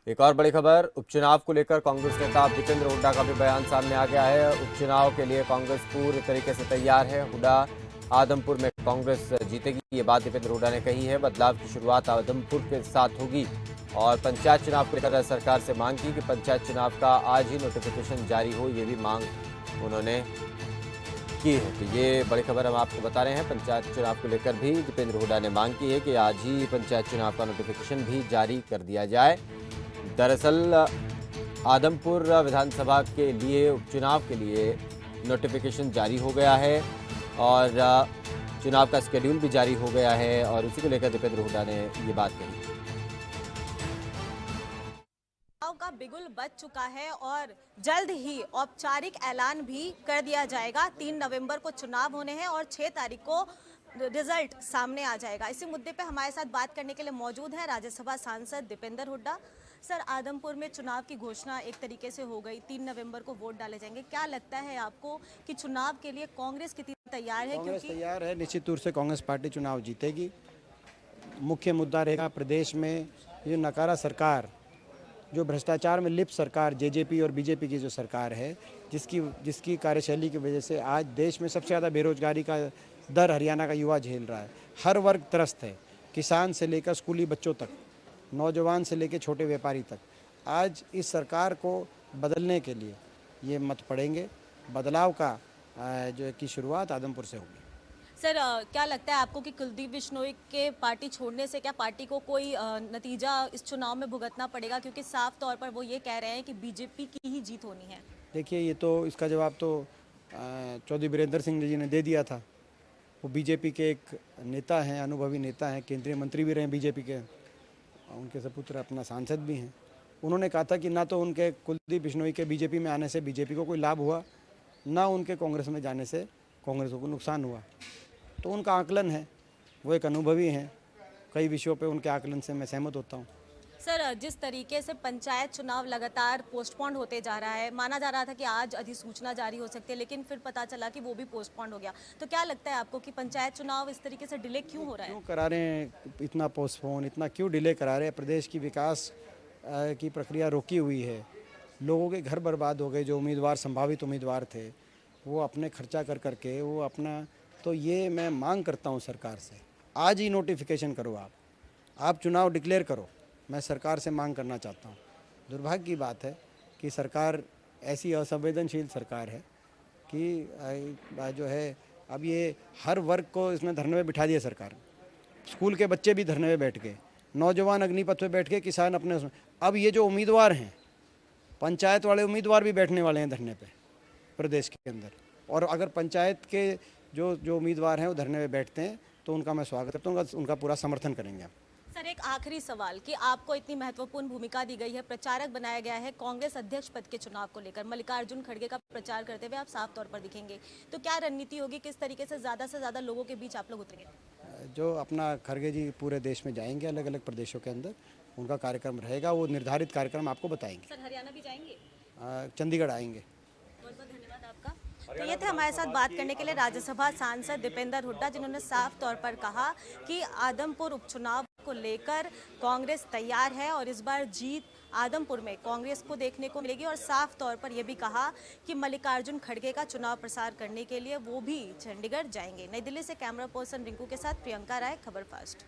एक और बड़ी खबर, उपचुनाव को लेकर कांग्रेस नेता दीपेंद्र हुड्डा का भी बयान सामने आ गया है। उपचुनाव के लिए कांग्रेस पूरी तरीके से तैयार है। हुड्डा, आदमपुर में कांग्रेस जीतेगी, ये बात दीपेंद्र हुड्डा ने कही है। बदलाव की शुरुआत आदमपुर के साथ होगी और पंचायत चुनाव को लेकर सरकार से मांग की कि पंचायत चुनाव का आज ही नोटिफिकेशन जारी हो, ये भी मांग उन्होंने की है। तो ये बड़ी खबर हम आपको बता रहे हैं। पंचायत चुनाव को लेकर भी दीपेंद्र हुड्डा ने मांग की है कि आज ही पंचायत चुनाव का नोटिफिकेशन भी जारी कर दिया जाए। दरअसल आदमपुर विधानसभा के लिए उपचुनाव के लिए नोटिफिकेशन जारी हो गया है और चुनाव का शेड्यूल भी जारी हो गया है और उसी को लेकर दीपेंद्र हुड्डा ने ये बात कही। चुनाव का बिगुल बज चुका है और जल्द ही औपचारिक ऐलान भी कर दिया जाएगा। 3 नवंबर को चुनाव होने हैं और 6 तारीख को रिजल्ट सामने आ जाएगा। इसी मुद्दे पे हमारे साथ बात करने के लिए मौजूद है राज्यसभा सांसद दीपेंद्र हुड्डा। सर, आदमपुर में चुनाव की घोषणा एक तरीके से हो गई, 3 नवंबर को वोट डाले जाएंगे। क्या लगता है आपको कि चुनाव के लिए कांग्रेस कितनी तैयार है? कांग्रेस तैयार है, निश्चित रूप से कांग्रेस पार्टी चुनाव जीतेगी। मुख्य मुद्दा रहेगा प्रदेश में ये नकारा सरकार, जो भ्रष्टाचार में लिप्त सरकार जेजेपी और बीजेपी की जो सरकार है, जिसकी कार्यशैली की वजह से आज देश में सबसे ज़्यादा बेरोजगारी का दर हरियाणा का युवा झेल रहा है। हर वर्ग त्रस्त है, किसान से लेकर स्कूली बच्चों तक, नौजवान से लेकर छोटे व्यापारी तक। आज इस सरकार को बदलने के लिए ये मत पड़ेंगे। बदलाव का जो की शुरुआत आदमपुर से होगी। सर, क्या लगता है आपको कि कुलदीप बिश्नोई के पार्टी छोड़ने से क्या पार्टी को कोई नतीजा इस चुनाव में भुगतना पड़ेगा? क्योंकि साफ तौर पर वो ये कह रहे हैं कि बीजेपी की ही जीत होनी है। देखिए, ये तो इसका जवाब तो चौधरी बीरेंद्र सिंह जी ने दे दिया था। वो बीजेपी के एक नेता हैं, अनुभवी नेता हैं, केंद्रीय मंत्री भी रहे हैं बीजेपी के, उनके सपुत्र अपना सांसद भी हैं। उन्होंने कहा था कि ना तो उनके कुलदीप बिश्नोई के बीजेपी में आने से बीजेपी को कोई लाभ हुआ, ना उनके कांग्रेस में जाने से कांग्रेस को नुकसान हुआ। तो उनका आकलन है, वो एक अनुभवी हैं, कई विषयों पे उनके आकलन से मैं सहमत होता हूँ। सर, जिस तरीके से पंचायत चुनाव लगातार पोस्टपोन्ड होते जा रहा है, माना जा रहा था कि आज अधिसूचना जारी हो सकती है, लेकिन फिर पता चला कि वो भी पोस्टपोन्ड हो गया। तो क्या लगता है आपको कि पंचायत चुनाव इस तरीके से डिले क्यों हो रहा है? क्यों करा रहे हैं इतना पोस्टपोन, इतना क्यों डिले करा रहे हैं? प्रदेश की विकास की प्रक्रिया रोकी हुई है। लोगों के घर बर्बाद हो गए। जो उम्मीदवार, संभावित उम्मीदवार थे, वो अपने खर्चा कर करके वो अपना, तो ये मैं मांग करता हूँ सरकार से, आज ही नोटिफिकेशन करो। आप चुनाव डिक्लेयर करो। मैं सरकार से मांग करना चाहता हूँ। दुर्भाग्य की बात है कि सरकार ऐसी असंवेदनशील सरकार है कि जो है अब ये हर वर्ग को इसमें धरने में बिठा दिया सरकार। स्कूल के बच्चे भी धरने में बैठ गए, नौजवान अग्निपथ पे बैठ के, किसान अपने उसमें। अब ये जो उम्मीदवार हैं, पंचायत वाले उम्मीदवार भी बैठने वाले हैं धरने पे प्रदेश के अंदर। और अगर पंचायत के जो उम्मीदवार हैं वो धरने में बैठते हैं तो उनका मैं स्वागत करता हूँ, उनका पूरा समर्थन करेंगे। सर, एक आखिरी सवाल कि आपको इतनी महत्वपूर्ण भूमिका दी गई है, प्रचारक बनाया गया है कांग्रेस अध्यक्ष पद के चुनाव को लेकर, मल्लिकार्जुन खड़गे का प्रचार करते हुए आप साफ तौर पर दिखेंगे, तो क्या रणनीति होगी? किस तरीके से ज़्यादा लोगों के बीच आप लोग उतरेंगे? जो अपना खड़गे जी पूरे देश में जाएंगे, अलग अलग प्रदेशों के अंदर उनका कार्यक्रम रहेगा। वो निर्धारित कार्यक्रम आपको बताएंगे। सर, हरियाणा भी जाएंगे? चंडीगढ़ आएंगे। बहुत बहुत धन्यवाद आपका। तो ये थे हमारे साथ बात करने के लिए राज्यसभा सांसद दीपेंद्र हुड्डा, जिन्होंने साफ तौर पर कहा कि आदमपुर उपचुनाव को लेकर कांग्रेस तैयार है और इस बार जीत आदमपुर में कांग्रेस को देखने को मिलेगी। और साफ तौर पर यह भी कहा कि मल्लिकार्जुन खड़गे का चुनाव प्रसार करने के लिए वो भी चंडीगढ़ जाएंगे। नई दिल्ली से कैमरा पर्सन रिंकू के साथ प्रियंका राय, खबर फास्ट।